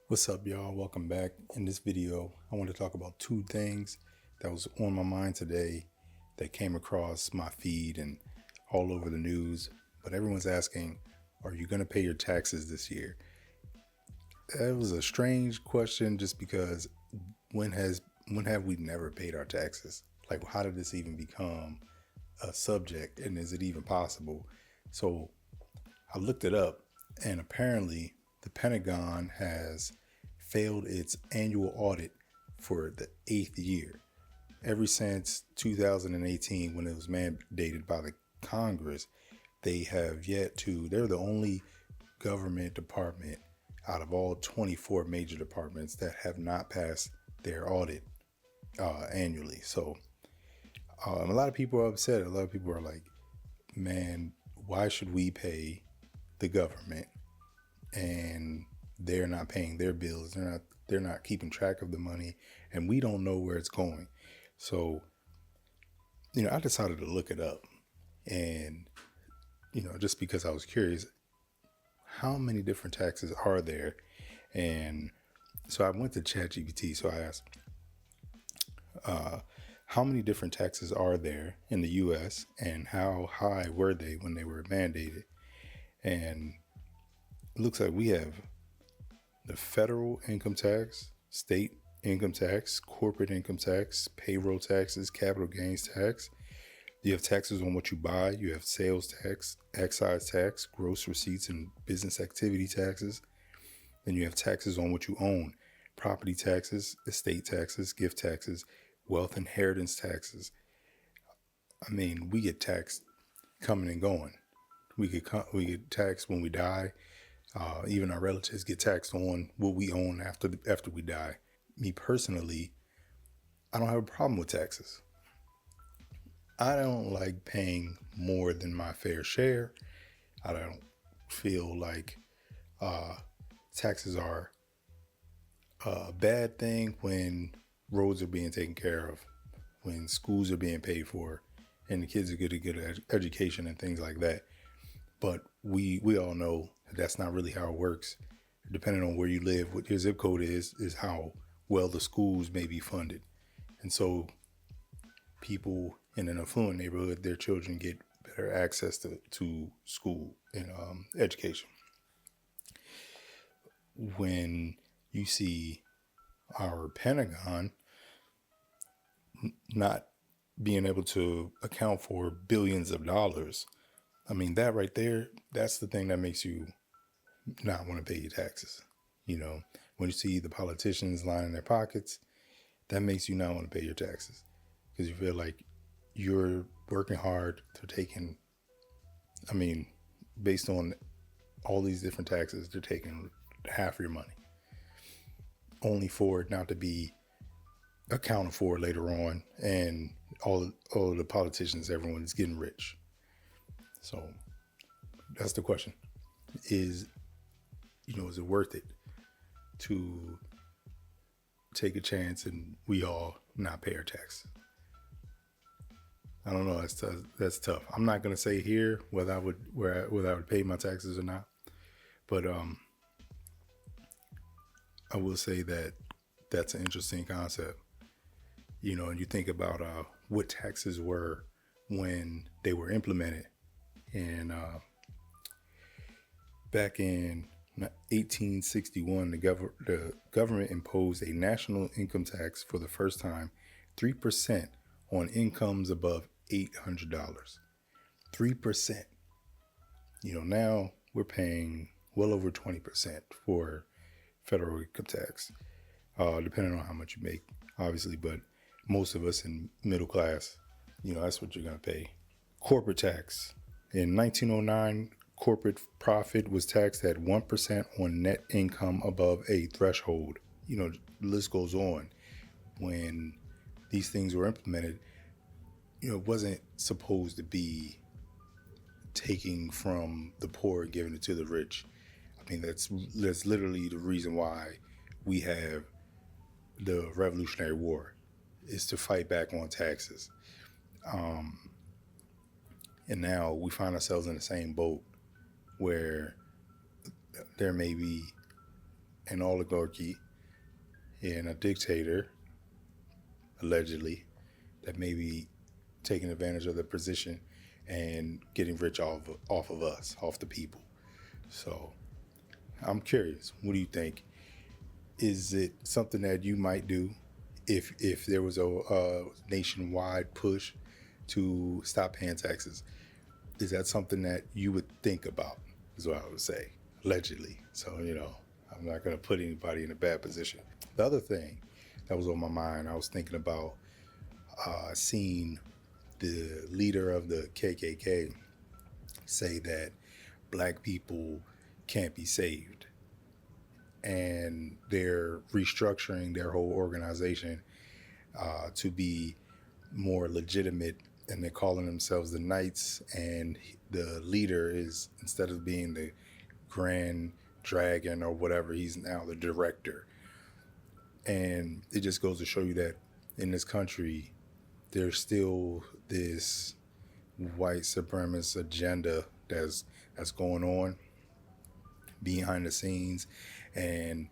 What's up, y'all? Welcome back. In this video, I want to talk about two things that was on my mind today that came across my feed and all over the news. But everyone's asking, are you going to pay your taxes this year? That was a strange question just because when have we never paid our taxes? Like, how did this even become a subject, and is it even possible? So I looked it up, and apparently the Pentagon has failed its annual audit for the 8th year. Ever since 2018, when it was mandated by the Congress, they're the only government department out of all 24 major departments that have not passed their audit annually. So a lot of people are upset. A lot of people are like, man, why should we pay the government and they're not paying their bills? They're not keeping track of the money, and we don't know where it's going. So, I decided to look it up, and just because I was curious, how many different taxes are there? And so I went to ChatGPT. So I asked, how many different taxes are there in the U.S. and how high were they when they were mandated? And it looks like we have the federal income tax, state income tax, corporate income tax, payroll taxes, capital gains tax. You have taxes on what you buy. You have sales tax, excise tax, gross receipts and business activity taxes. Then you have taxes on what you own, property taxes, estate taxes, gift taxes, wealth inheritance taxes. I mean, we get taxed coming and going. We get taxed when we die. Even our relatives get taxed on what we own after we die. Me personally, I don't have a problem with taxes. I don't like paying more than my fair share. I don't feel like taxes are a bad thing when roads are being taken care of, when schools are being paid for, and the kids are getting a good education and things like that. But we all know that's not really how it works. Depending on where you live, what your zip code is how well the schools may be funded. And so people in an affluent neighborhood, their children get better access to school and education. When you see our Pentagon not being able to account for billions of dollars, I mean, that right there, that's the thing that makes you not want to pay your taxes. When you see the politicians lining their pockets, that makes you not want to pay your taxes because you feel like you're working hard. Based on all these different taxes, they're taking half your money, only for it not to be accounted for later on. And all of the politicians, everyone is getting rich. So that's the question: is it worth it to take a chance and we all not pay our tax? I don't know. That's tough. I'm not gonna say here whether I would pay my taxes or not, but I will say that that's an interesting concept. And you think about what taxes were when they were implemented, and back in 1861, the government imposed a national income tax for the first time, 3% on incomes above $800. 3%. Now we're paying well over 20% for federal income tax, depending on how much you make, obviously. But most of us in middle class, that's what you're going to pay. Corporate tax. In 1909, corporate profit was taxed at 1% on net income above a threshold. The list goes on. When these things were implemented, it wasn't supposed to be taking from the poor and giving it to the rich. I mean, that's literally the reason why we have the Revolutionary War, is to fight back on taxes. And now we find ourselves in the same boat where there may be an oligarchy and a dictator, allegedly, that may be taking advantage of the position and getting rich off of us, off the people. So I'm curious, what do you think? Is it something that you might do if there was a nationwide push to stop paying taxes? Is that something that you would think about, is what I would say, allegedly. So, I'm not going to put anybody in a bad position. The other thing that was on my mind, I was thinking about seeing the leader of the KKK say that black people can't be saved. And they're restructuring their whole organization to be more legitimate, and they're calling themselves the Knights, and the leader is, instead of being the Grand Dragon or whatever, he's now the director. And it just goes to show you that in this country, there's still this white supremacist agenda that's going on behind the scenes, and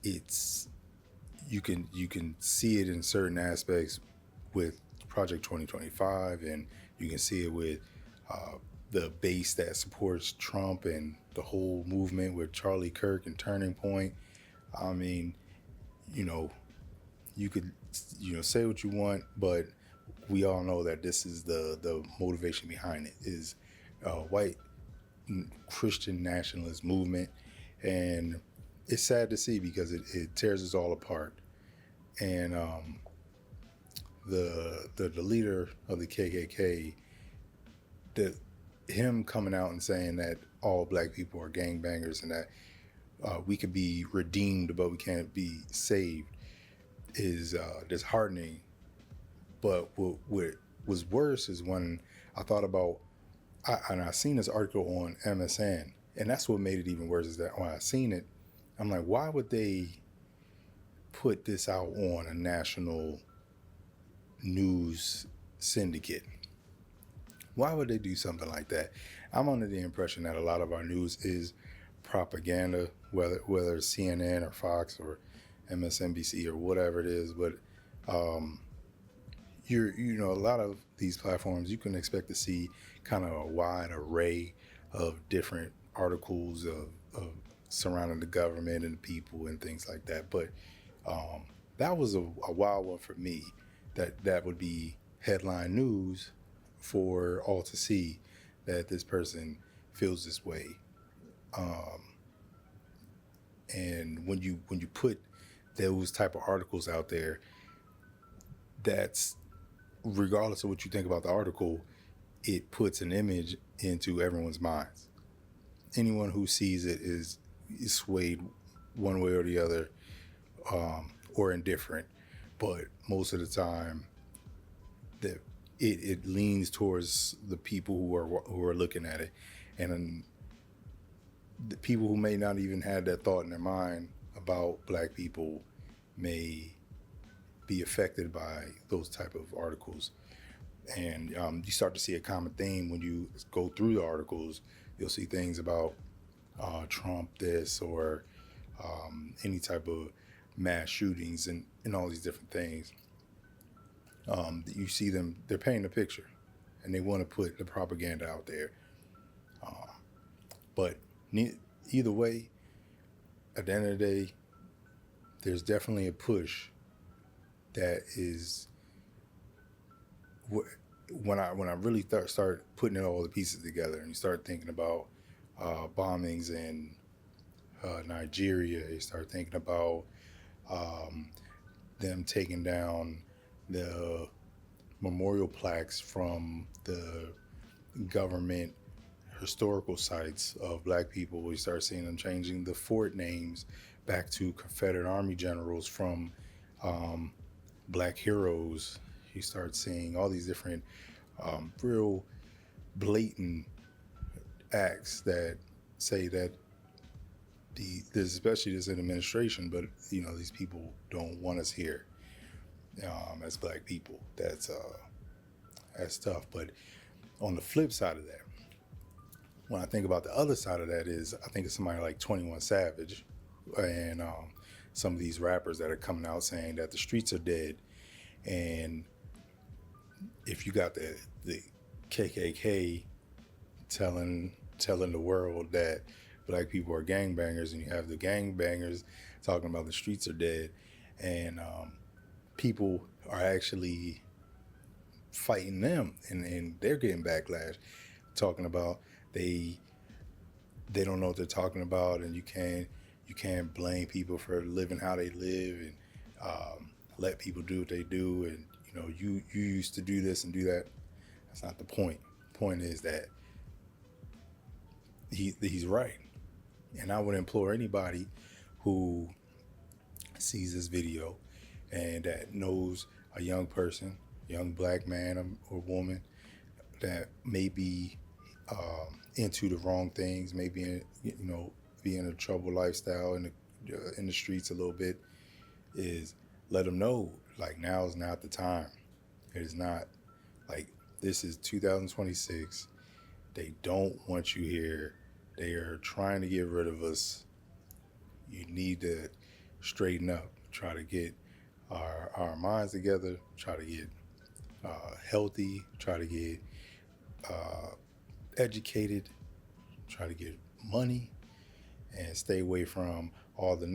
it's you can see it in certain aspects with Project 2025, and you can see it with the base that supports Trump and the whole movement with Charlie Kirk and Turning Point. I mean, you could say what you want, but we all know that this is the motivation behind it is white Christian nationalist movement, and it's sad to see because it tears us all apart. And the leader of the KKK, him coming out and saying that all black people are gangbangers and that we could be redeemed but we can't be saved is disheartening. But what was worse is when I thought about, I seen this article on MSN, and that's what made it even worse, is that when I seen it, I'm like, why would they put this out on a national news syndicate? Why would they do something like that? I'm under the impression that a lot of our news is propaganda, whether it's CNN or Fox or MSNBC or whatever it is. But a lot of these platforms, you can expect to see kind of a wide array of different articles of surrounding the government and the people and things like that. But that was a wild one for me, that would be headline news for all to see, that this person feels this way. And when you put those type of articles out there, that's, regardless of what you think about the article, it puts an image into everyone's minds. Anyone who sees it is swayed one way or the other, or indifferent. But most of the time, that it leans towards the people who are looking at it, and the people who may not even have that thought in their mind about black people may be affected by those type of articles. And you start to see a common theme when you go through the articles. You'll see things about Trump this, or any type of mass shootings and all these different things. You see them, they're painting a picture, and they want to put the propaganda out there. But either way, at the end of the day, there's definitely a push that is, when I really start putting all the pieces together, and you start thinking about bombings in Nigeria, you start thinking about them taking down the memorial plaques from the government historical sites of black people. We start seeing them changing the fort names back to Confederate Army generals from black heroes. You start seeing all these different real blatant acts that say that especially this administration, but these people don't want us here as black people. That's tough. But on the flip side of that, when I think about the other side of that, is I think of somebody like 21 Savage, and some of these rappers that are coming out saying that the streets are dead, and if you got the KKK telling the world that black people are gangbangers, and you have the gangbangers talking about the streets are dead, and people are actually fighting them, and they're getting backlash, talking about they don't know what they're talking about, and you can't blame people for living how they live, and let people do what they do, and you used to do this and do that. That's not the point. The point is that he's right, and I would implore anybody who sees this video and that knows a young person, young black man or woman that may be into the wrong things, maybe be in a troubled lifestyle in the streets a little bit, is let them know, like, now is not the time. It is not. Like, this is 2026. They don't want you here. They are trying to get rid of us. You need to straighten up, try to get our minds together, try to get healthy, try to get educated, try to get money, and stay away from all the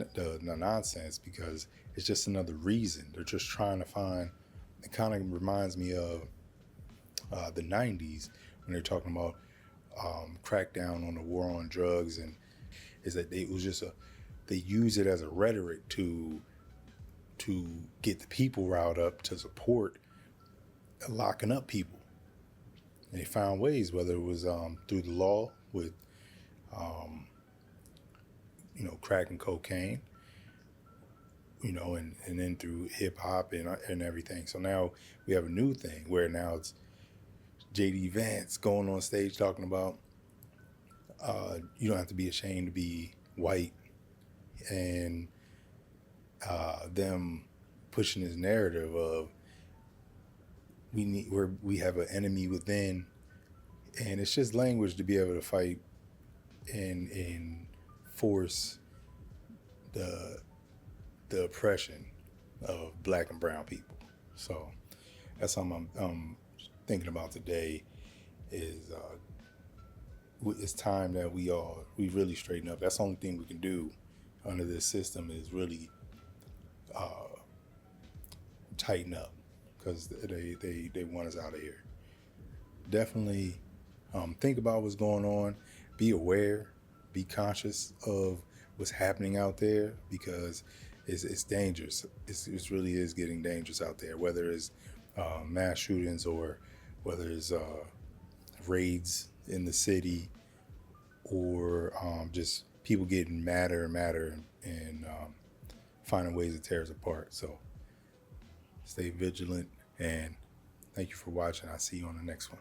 nonsense, because it's just another reason. They're just trying to find. It kind of reminds me of the 90s when they're talking about crackdown on the war on drugs, and is that they use it as a rhetoric to get the people riled up to support locking up people. And they found ways, whether it was through the law with crack and cocaine, and then through hip hop and everything. So now we have a new thing where now it's JD Vance going on stage talking about you don't have to be ashamed to be white, and them pushing this narrative of we have an enemy within, and it's just language to be able to fight and force the oppression of black and brown people. So that's something I'm thinking about today. Is it's time that we really straighten up. That's the only thing we can do under this system, is really tighten up, because they want us out of here. Definitely think about what's going on. Be aware. Be conscious of what's happening out there, because it's dangerous. It really is getting dangerous out there, whether it's mass shootings or whether it's raids in the city, or just people getting madder and madder and finding ways to tear us apart. So stay vigilant, and thank you for watching. I'll see you on the next one.